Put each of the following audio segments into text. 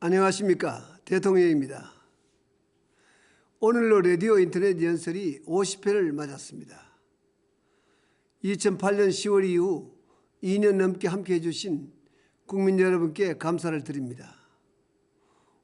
안녕하십니까, 대통령입니다. 오늘로 라디오 인터넷 연설이 50회를 맞았습니다. 2008년 10월 이후 2년 넘게 함께해 주신 국민 여러분께 감사를 드립니다.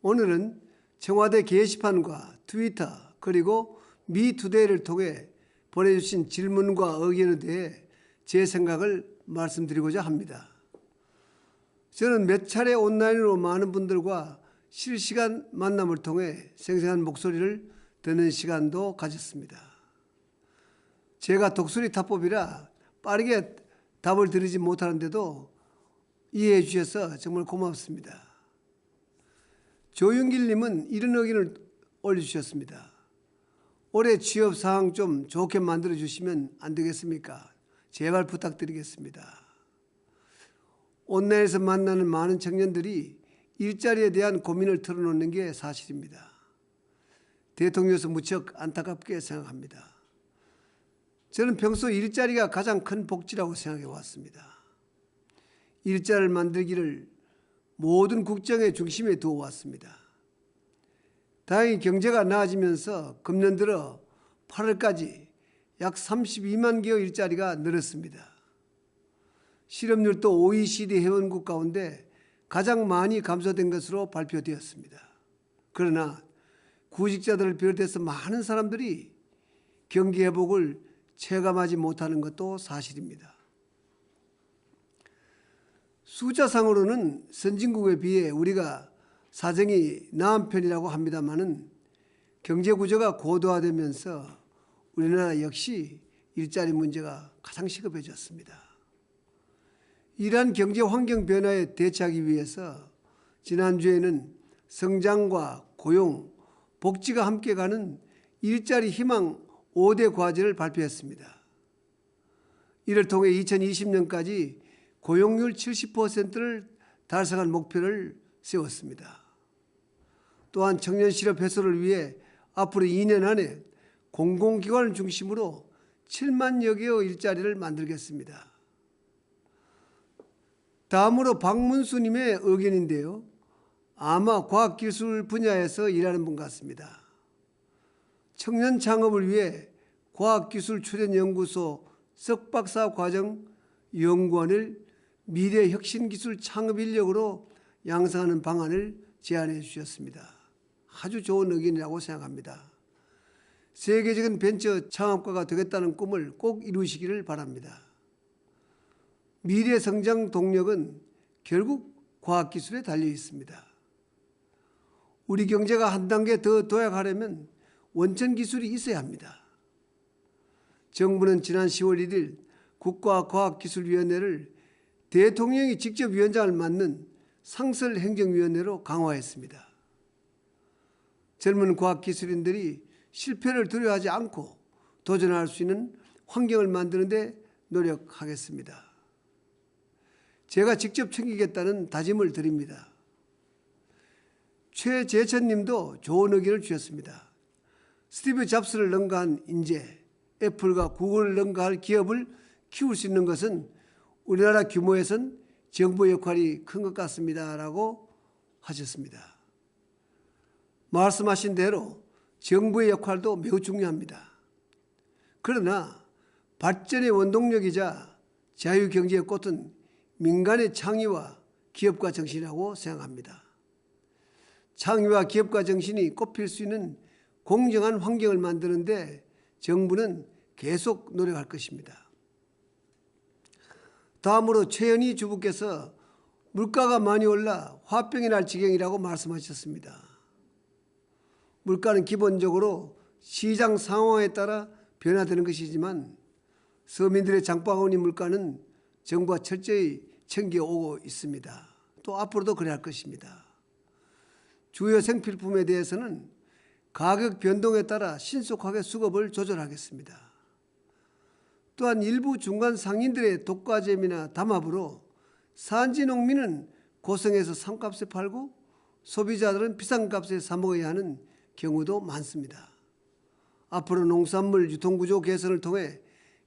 오늘은 청와대 게시판과 트위터 그리고 미투데이를 통해 보내주신 질문과 의견에 대해 제 생각을 말씀드리고자 합니다. 저는 몇 차례 온라인으로 많은 분들과 실시간 만남을 통해 생생한 목소리를 듣는 시간도 가졌습니다. 제가 독수리 타법이라 빠르게 답을 드리지 못하는데도 이해해 주셔서 정말 고맙습니다. 조윤길님은 이런 의견을 올려주셨습니다. 올해 취업 상황 좀 좋게 만들어 주시면 안 되겠습니까? 제발 부탁드리겠습니다. 온라인에서 만나는 많은 청년들이 일자리에 대한 고민을 털어놓는 게 사실입니다. 대통령으로서 무척 안타깝게 생각합니다. 저는 평소 일자리가 가장 큰 복지라고 생각해 왔습니다. 일자리를 만들기를 모든 국정의 중심에 두어 왔습니다. 다행히 경제가 나아지면서 금년 들어 8월까지 약 32만 개의 일자리가 늘었습니다. 실업률도 OECD 회원국 가운데 가장 많이 감소된 것으로 발표되었습니다. 그러나 구직자들을 비롯해서 많은 사람들이 경기 회복을 체감하지 못하는 것도 사실입니다. 숫자상으로는 선진국에 비해 우리가 사정이 나은 편이라고 합니다마는 경제 구조가 고도화되면서 우리나라 역시 일자리 문제가 가장 시급해졌습니다. 이러한 경제 환경 변화에 대처하기 위해서 지난주에는 성장과 고용, 복지가 함께 가는 일자리 희망 5대 과제를 발표했습니다. 이를 통해 2020년까지 고용률 70%를 달성할 목표를 세웠습니다. 또한 청년 실업 해소를 위해 앞으로 2년 안에 공공기관을 중심으로 7만여 개의 일자리를 만들겠습니다. 다음으로 박문수님의 의견인데요. 아마 과학기술 분야에서 일하는 분 같습니다. 청년 창업을 위해 과학기술출연연구소 석박사 과정 연구원을 미래혁신기술 창업 인력으로 양성하는 방안을 제안해 주셨습니다. 아주 좋은 의견이라고 생각합니다. 세계적인 벤처 창업가가 되겠다는 꿈을 꼭 이루시기를 바랍니다. 미래 성장 동력은 결국 과학기술에 달려 있습니다. 우리 경제가 한 단계 더 도약하려면 원천기술이 있어야 합니다. 정부는 지난 10월 1일 국가과학기술위원회를 대통령이 직접 위원장을 맡는 상설행정위원회로 강화했습니다. 젊은 과학기술인들이 실패를 두려워하지 않고 도전할 수 있는 환경을 만드는 데 노력하겠습니다. 제가 직접 챙기겠다는 다짐을 드립니다. 최재천 님도 좋은 의견을 주셨습니다. 스티브 잡스를 능가한 인재, 애플과 구글을 능가할 기업을 키울 수 있는 것은 우리나라 규모에선 정부 역할이 큰 것 같습니다. 라고 하셨습니다. 말씀하신 대로 정부의 역할도 매우 중요합니다. 그러나 발전의 원동력이자 자유경제의 꽃은 민간의 창의와 기업가 정신이라고 생각합니다. 창의와 기업가 정신이 꽃필 수 있는 공정한 환경을 만드는 데 정부는 계속 노력할 것입니다. 다음으로 최연희 주부께서 물가가 많이 올라 화병이 날 지경이라고 말씀하셨습니다. 물가는 기본적으로 시장 상황에 따라 변화되는 것이지만 서민들의 장바구니 물가는 정부가 철저히 챙겨오고 있습니다. 또 앞으로도 그래야 할 것입니다. 주요 생필품에 대해서는 가격 변동에 따라 신속하게 수급을 조절하겠습니다. 또한 일부 중간 상인들의 독과점이나 담합으로 산지 농민은 고성에서 싼값에 팔고 소비자들은 비싼 값에 사 먹어야 하는 경우도 많습니다. 앞으로 농산물 유통구조 개선을 통해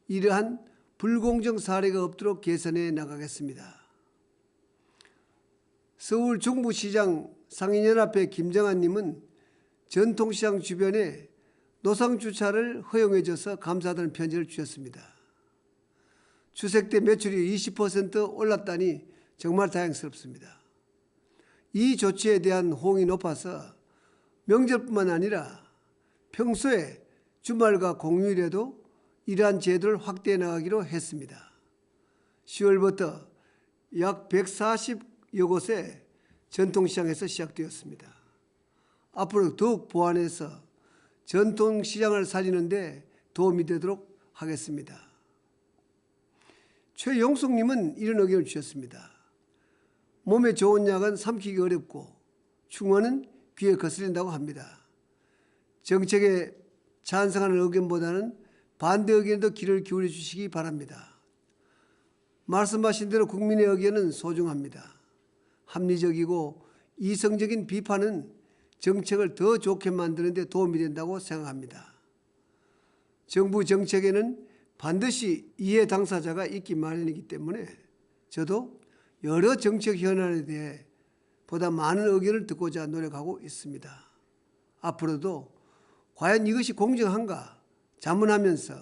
이러한 불공정 사례가 없도록 개선해 나가겠습니다. 서울 중부시장 상인연합회 김정환님은 전통시장 주변에 노상주차를 허용해줘서 감사하다는 편지를 주셨습니다. 추석 때 매출이 20% 올랐다니 정말 다행스럽습니다. 이 조치에 대한 호응이 높아서 명절뿐만 아니라 평소에 주말과 공휴일에도 이러한 제도를 확대해 나가기로 했습니다. 10월부터 약 140여 곳의 전통시장에서 시작되었습니다. 앞으로 더욱 보완해서 전통시장을 살리는 데 도움이 되도록 하겠습니다. 최용숙님은 이런 의견을 주셨습니다. 몸에 좋은 약은 삼키기 어렵고 충언은 귀에 거스린다고 합니다. 정책에 찬성하는 의견보다는 반대 의견도 귀를 기울여 주시기 바랍니다. 말씀하신 대로 국민의 의견은 소중합니다. 합리적이고 이성적인 비판은 정책을 더 좋게 만드는 데 도움이 된다고 생각합니다. 정부 정책에는 반드시 이해 당사자가 있기 마련이기 때문에 저도 여러 정책 현안에 대해 보다 많은 의견을 듣고자 노력하고 있습니다. 앞으로도 과연 이것이 공정한가 자문하면서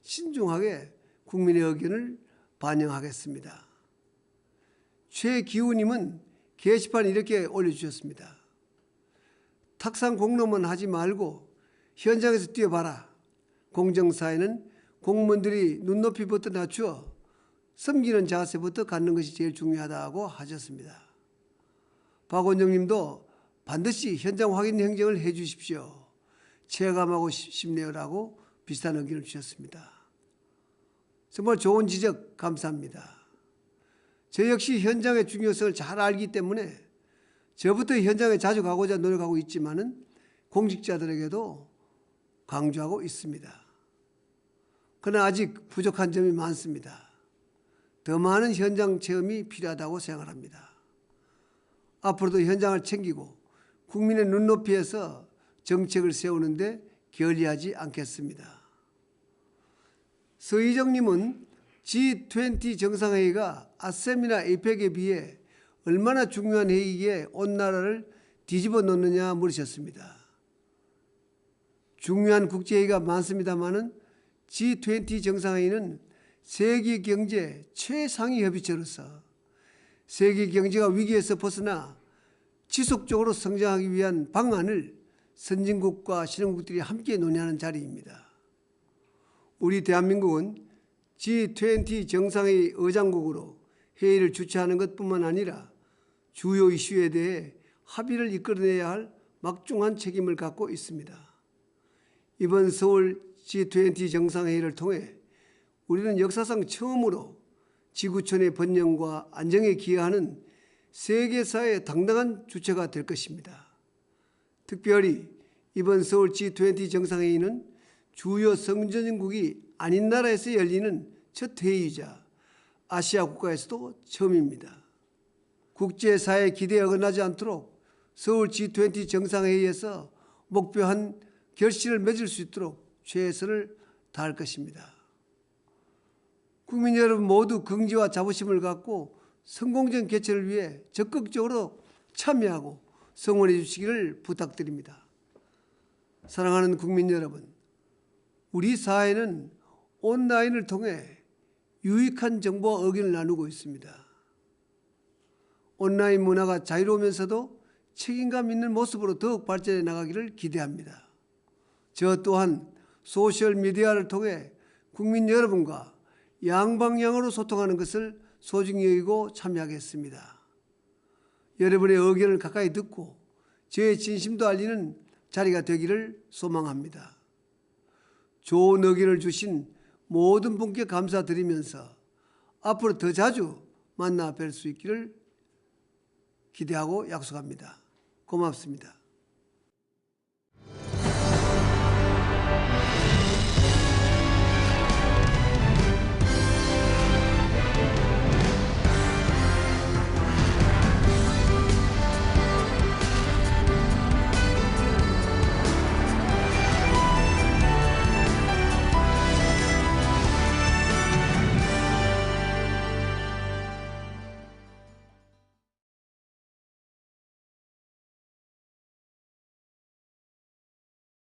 신중하게 국민의 의견을 반영하겠습니다. 최기우님은 게시판에 이렇게 올려주셨습니다. 탁상 공로만 하지 말고 현장에서 뛰어봐라. 공정사회는 공무원들이 눈높이부터 낮추어 섬기는 자세부터 갖는 것이 제일 중요하다고 하셨습니다. 박원정 님도 반드시 현장 확인 행정을 해 주십시오. 체감하고 싶네요라고 비슷한 의견을 주셨습니다. 정말 좋은 지적 감사합니다. 저 역시 현장의 중요성을 잘 알기 때문에 저부터 현장에 자주 가고자 노력하고 있지만은 공직자들에게도 강조하고 있습니다. 그러나 아직 부족한 점이 많습니다. 더 많은 현장 체험이 필요하다고 생각합니다. 앞으로도 현장을 챙기고 국민의 눈높이에서 정책을 세우는데 게을리하지 않겠습니다. 서희정님은 G20 정상회의가 아셈이나 에이펙에 비해 얼마나 중요한 회의에 온 나라를 뒤집어 놓느냐 물으셨습니다. 중요한 국제회의가 많습니다마는 G20 정상회의는 세계 경제 최상위 협의체로서 세계 경제가 위기에서 벗어나 지속적으로 성장하기 위한 방안을 선진국과 신흥국들이 함께 논의하는 자리입니다. 우리 대한민국은 G20 정상회의 의장국으로 회의를 주최하는 것뿐만 아니라 주요 이슈에 대해 합의를 이끌어내야 할 막중한 책임을 갖고 있습니다. 이번 서울 G20 정상회의를 통해 우리는 역사상 처음으로 지구촌의 번영과 안정에 기여하는 세계사의 당당한 주체가 될 것입니다. 특별히 이번 서울 G20 정상회의는 주요 성전국이 아닌 나라에서 열리는 첫 회의이자 아시아 국가에서도 처음입니다. 국제사회의 기대에 어긋나지 않도록 서울 G20 정상회의에서 목표한 결실을 맺을 수 있도록 최선을 다할 것입니다. 국민 여러분 모두 긍지와 자부심을 갖고 성공적인 개최를 위해 적극적으로 참여하고 성원해 주시기를 부탁드립니다. 사랑하는 국민 여러분, 우리 사회는 온라인을 통해 유익한 정보와 의견을 나누고 있습니다. 온라인 문화가 자유로우면서도 책임감 있는 모습으로 더욱 발전해 나가기를 기대합니다. 저 또한 소셜미디어를 통해 국민 여러분과 양방향으로 소통하는 것을 소중히 여기고 참여하겠습니다. 여러분의 의견을 가까이 듣고 저의 진심도 알리는 자리가 되기를 소망합니다. 좋은 의견을 주신 모든 분께 감사드리면서 앞으로 더 자주 만나 뵐 수 있기를 기대하고 약속합니다. 고맙습니다.